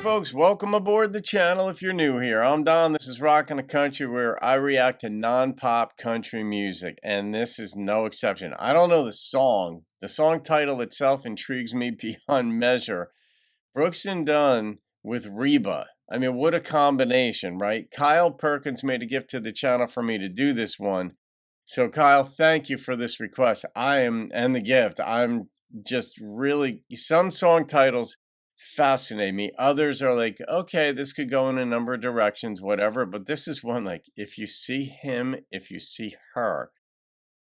folks, welcome aboard the channel if you're new here. I'm Don, this is Rockin' the Country, where I react to non-pop country music, and this is no exception. I don't know the song. The song title itself intrigues me beyond measure. Brooks and Dunn with Reba. I mean, what a combination, right? Kyle Perkins made a gift to the channel for me to do this one. So Kyle, thank you for this request. And the gift. I'm just really, some song titles fascinate me. Others are like, okay, this could go in a number of directions, whatever. But this is one like, if you see him, if you see her.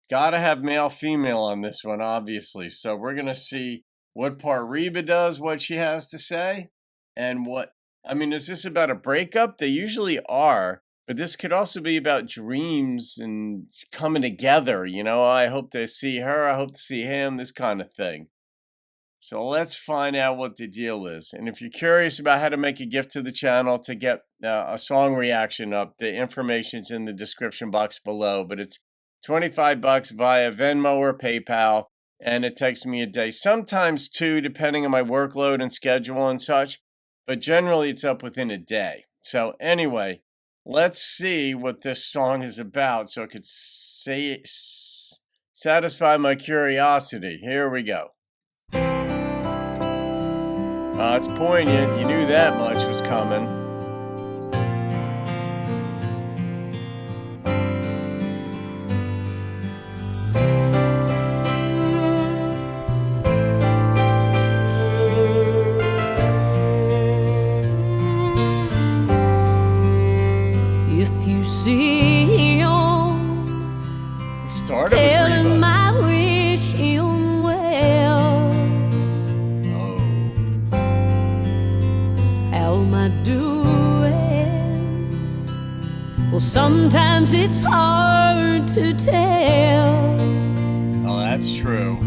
Gotta have male, female on this one, obviously. So we're going to see what part Reba does, what she has to say, and what, I mean, is this about a breakup? They usually are, but this could also be about dreams and coming together. You know, I hope to see her, I hope to see him, this kind of thing. So let's find out what the deal is. And if you're curious about how to make a gift to the channel to get a song reaction up, the information's in the description box below, but it's $25 via Venmo or PayPal, and it takes me a day, sometimes two, depending on my workload and schedule and such, but generally it's up within a day. So anyway, let's see what this song is about so it could satisfy my curiosity. Here we go. It's poignant. You knew that much was coming. If you see him, tell him I wish him well. Oh. How am I doing? Well, sometimes it's hard to tell. Oh, that's true.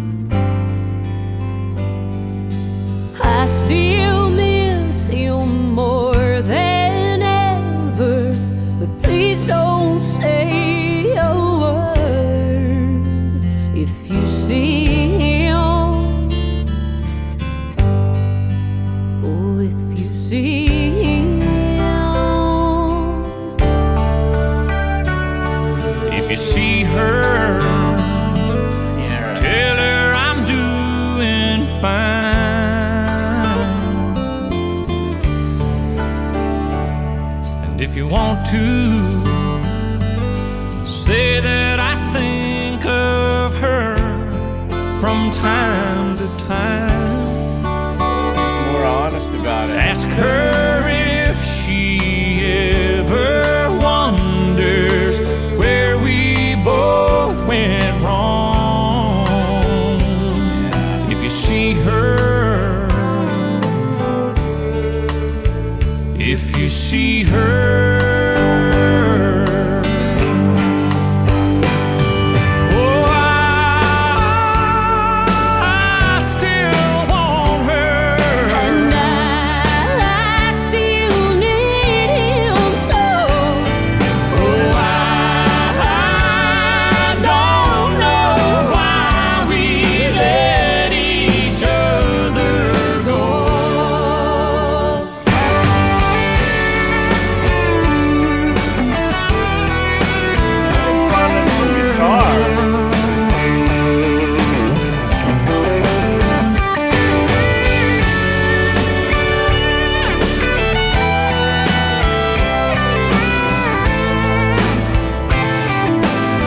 I still miss him more than ever, but please don't say a word. If you see him, oh, if you see him, if you see her, Yeah. tell her I'm doing fine. And if you want to, say that I think of her from time to time. He's more honest about it. Ask her if she ever wonders where we both went wrong. If you see her, if you see her, oh, I still want her. and I still need him so. Oh, I don't know why we let each other go. Running some guitar.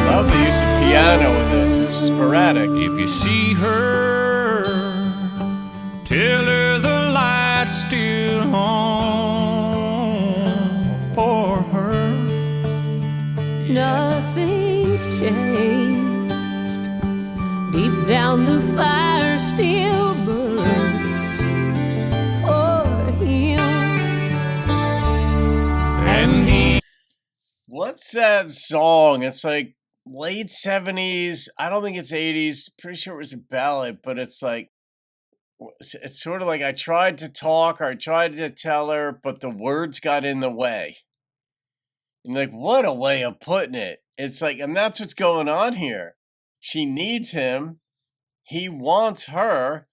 Love the use of piano in this. It's sporadic. If you see her, tell her the light's still on for her. Nothing's changed. Deep down the fire still burns for him. And he What's that song? It's like late 70s. I don't think it's 80s. Pretty sure it was a ballad, but it's like, it's sort of like I tried to talk or I tried to tell her, but the words got in the way. And like, what a way of putting it. It's like, and that's what's going on here. She needs him. He wants her.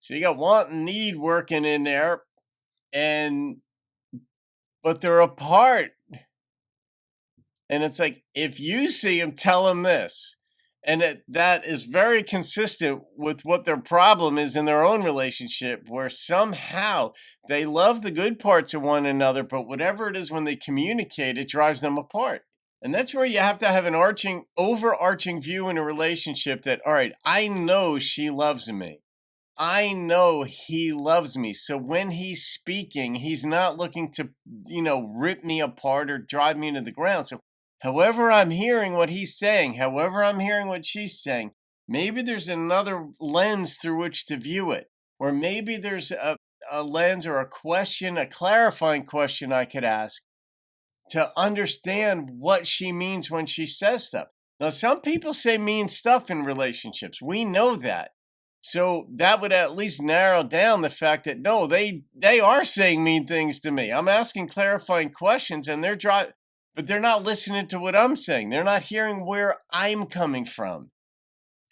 So you got want and need working in there. and but they're apart. And it's like, if you see him, tell him this. And that is very consistent with what their problem is in their own relationship, where somehow they love the good parts of one another, but whatever it is when they communicate, it drives them apart. And that's where you have to have an overarching view in a relationship that, all right, I know she loves me. I know he loves me. So when he's speaking, he's not looking to, rip me apart or drive me into the ground. So however I'm hearing what he's saying, however I'm hearing what she's saying, maybe there's another lens through which to view it. Or maybe there's a lens or a question, a clarifying question I could ask to understand what she means when she says stuff. Now, some people say mean stuff in relationships. We know that. So that would at least narrow down the fact that no, they are saying mean things to me. I'm asking clarifying questions and but they're not listening to what I'm saying. They're not hearing where I'm coming from.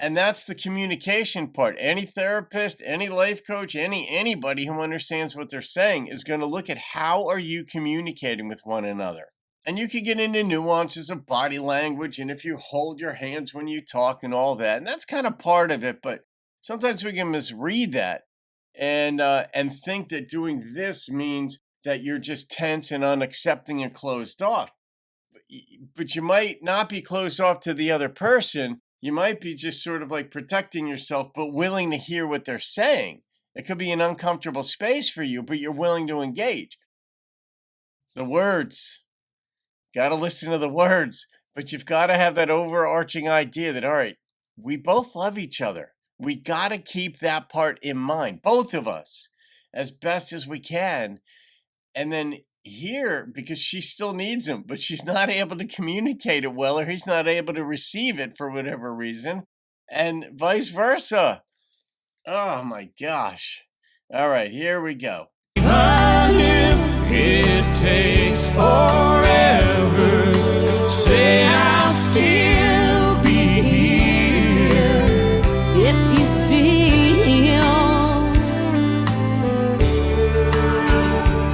And that's the communication part. Any therapist, any life coach, anybody who understands what they're saying is going to look at how are you communicating with one another. And you can get into nuances of body language and if you hold your hands when you talk and all that. And that's kind of part of it, but sometimes we can misread that and think that doing this means that you're just tense and unaccepting and closed off. But you might not be closed off to the other person. You might be just sort of like protecting yourself, but willing to hear what they're saying. It could be an uncomfortable space for you, but you're willing to engage. The words, got to listen to the words, but you've got to have that overarching idea that, all right, we both love each other. We got to keep that part in mind, both of us, as best as we can. And then here, because she still needs him, but she's not able to communicate it well, or he's not able to receive it for whatever reason, and vice versa. Oh my gosh. All right, here we go. Even if it takes forever, say I'll still be here. If you see him,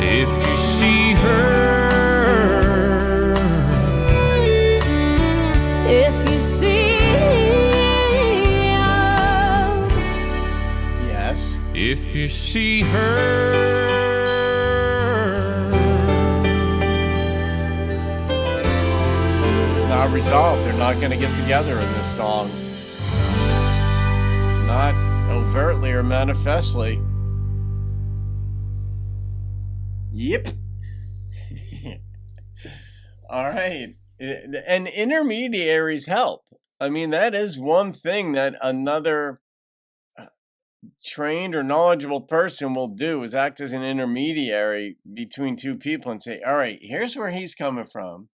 If you see her, if you see him, Yes. if you see her, It's not resolved. They're not going to get together in this song. Not overtly or manifestly. Yep. All right. And intermediaries help. I mean, that is one thing that another trained or knowledgeable person will do is act as an intermediary between two people and say, all right, here's where he's coming from.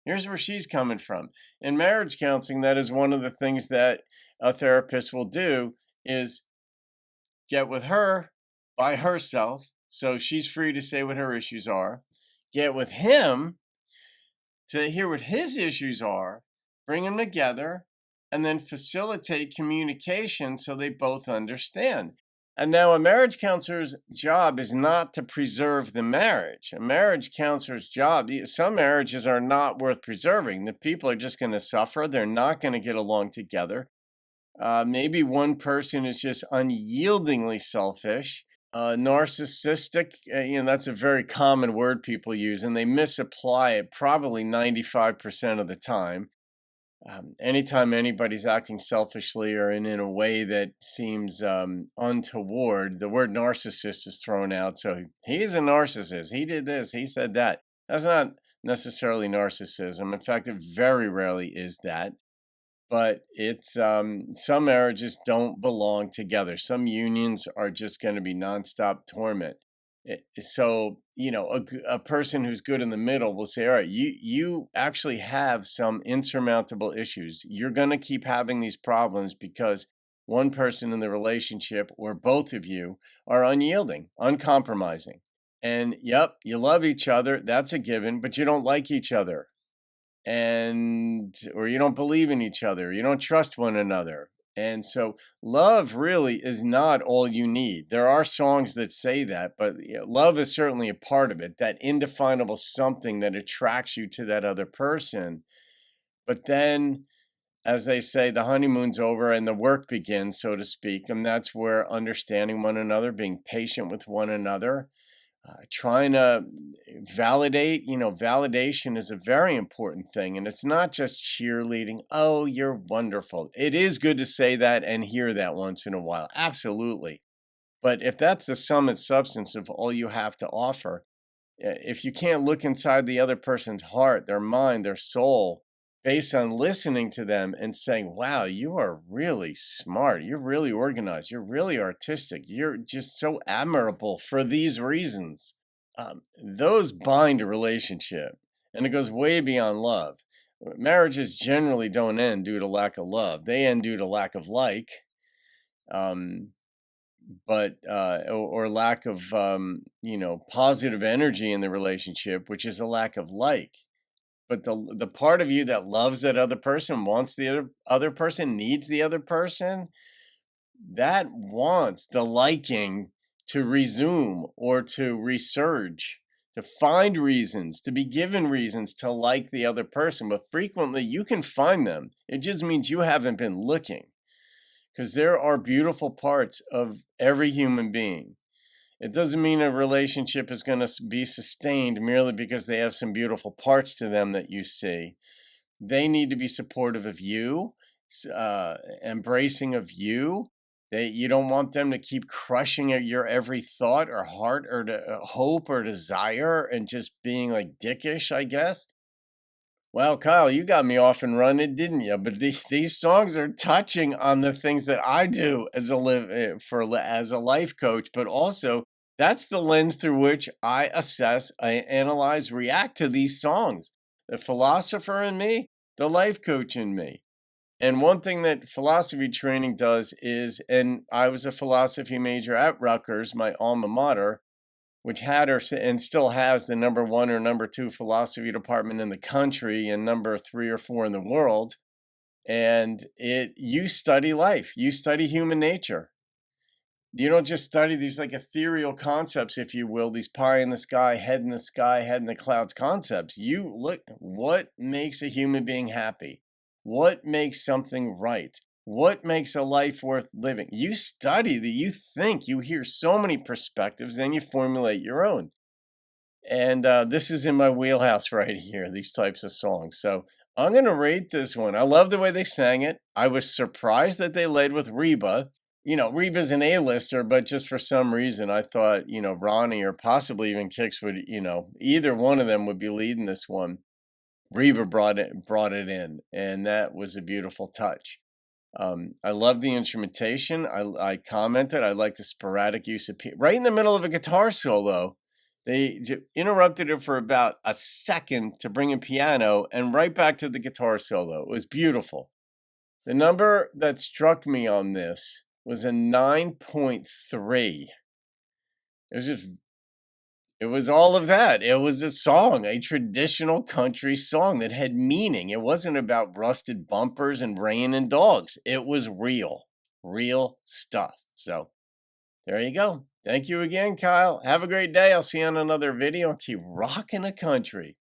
Here's where she's coming from. In marriage counseling, that is one of the things that a therapist will do is get with her by herself, so she's free to say what her issues are. Get with him to hear what his issues are, bring them together, and then facilitate communication so they both understand. And now a marriage counselor's job is not to preserve the marriage. A marriage counselor's job, some marriages are not worth preserving. The people are just going to suffer. They're not going to get along together. Maybe one person is just unyieldingly selfish, narcissistic. That's a very common word people use, and they misapply it probably 95% of the time. Anytime anybody's acting selfishly or in a way that seems untoward, the word narcissist is thrown out. So he is a narcissist. He did this. He said that. That's not necessarily narcissism. In fact, it very rarely is that. But it's some marriages don't belong together. Some unions are just going to be nonstop torment. So, a person who's good in the middle will say, all right, you actually have some insurmountable issues. You're going to keep having these problems because one person in the relationship or both of you are unyielding, uncompromising. And yep, you love each other. That's a given, but you don't like each other. Or you don't believe in each other. You don't trust one another. And so love really is not all you need. There are songs that say that, but love is certainly a part of it, that indefinable something that attracts you to that other person. But then, as they say, the honeymoon's over and the work begins, so to speak. And that's where understanding one another, being patient with one another, trying to validate, validation is a very important thing. And it's not just cheerleading. Oh, you're wonderful. It is good to say that and hear that once in a while. Absolutely. But if that's the sum and substance of all you have to offer, if you can't look inside the other person's heart, their mind, their soul, based on listening to them and saying, wow, you are really smart. You're really organized. You're really artistic. You're just so admirable for these reasons. Those bind a relationship, and it goes way beyond love. Marriages generally don't end due to lack of love. They end due to lack of um, or lack of positive energy in the relationship, which is a lack of like. But the part of you that loves that other person, wants the other person, needs the other person, that wants the liking to resume or to resurge, to find reasons, to be given reasons to like the other person. But frequently you can find them. It just means you haven't been looking, because there are beautiful parts of every human being. It doesn't mean a relationship is going to be sustained merely because they have some beautiful parts to them that you see. They need to be supportive of you, embracing of you. You don't want them to keep crushing at your every thought or heart or hope or desire and just being like dickish, I guess. Well, Kyle, you got me off and running, didn't you? But these songs are touching on the things that I do as as a life coach, but also that's the lens through which I assess, I analyze, react to these songs. The philosopher in me, the life coach in me. And one thing that philosophy training does is, and I was a philosophy major at Rutgers, my alma mater, which had and still has the #1 or #2 philosophy department in the country and #3 or #4 in the world. And you study life, you study human nature. You don't just study these like ethereal concepts, if you will, these pie in the sky, head in the sky, head in the clouds concepts. You look what makes a human being happy, what makes something right, what makes a life worth living. You study that, you think, you hear so many perspectives, then you formulate your own. And this is in my wheelhouse right here, these types of songs. So I'm going to rate this one. I love the way they sang it. I was surprised that they led with Reba. Reba's an A-lister, but just for some reason, I thought, Ronnie or possibly even Kix would, either one of them would be leading this one. Reba brought it in, and that was a beautiful touch. I love the instrumentation. I commented, I like the sporadic use of right in the middle of a guitar solo. They interrupted it for about a second to bring in piano and right back to the guitar solo. It was beautiful. The number that struck me on this was a 9.3. It was all of that. It was a song, a traditional country song that had meaning. It wasn't about rusted bumpers and rain and dogs. It was real stuff. So there you go. Thank you again, Kyle. Have a great day. I'll see you on another video and keep rocking the country.